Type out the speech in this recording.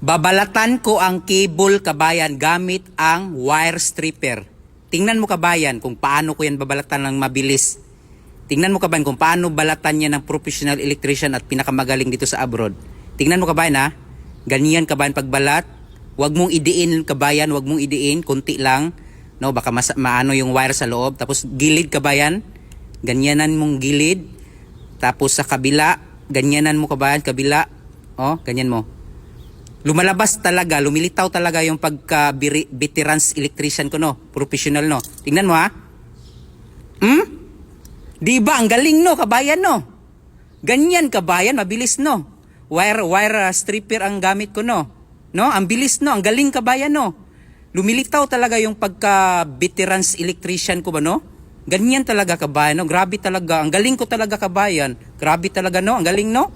Babalatan ko ang cable, kabayan, gamit ang wire stripper. Tingnan mo, kabayan, kung paano ko yan babalatan ng mabilis. Tingnan mo, kabayan, kung paano balatan yan ng professional electrician at pinakamagaling dito sa abroad. Tingnan mo, kabayan, ha. Ganyan, kabayan, pagbalat. Huwag mong idiin, kabayan, huwag mong idiin, konti lang. No, baka maano yung wire sa loob. Tapos gilid, kabayan. Ganyanan mong gilid. Tapos sa kabila, ganyanan mo, kabayan, kabila. Oh, ganyan mo. Lumalabas talaga, lumilitaw talaga yung pagka-veterans electrician ko, no? Professional, no? Tingnan mo, ha? Di ba? Ang galing, no? Kabayan, no? Ganyan, kabayan, mabilis, no? Wire stripper ang gamit ko, no? No? Ang bilis, no? Ang galing, kabayan, no? Lumilitaw talaga yung pagka-veterans electrician ko ba, no? Ganyan talaga, kabayan, no? Grabe talaga. Ang galing ko talaga, kabayan. Grabe talaga, no? Ang galing, no?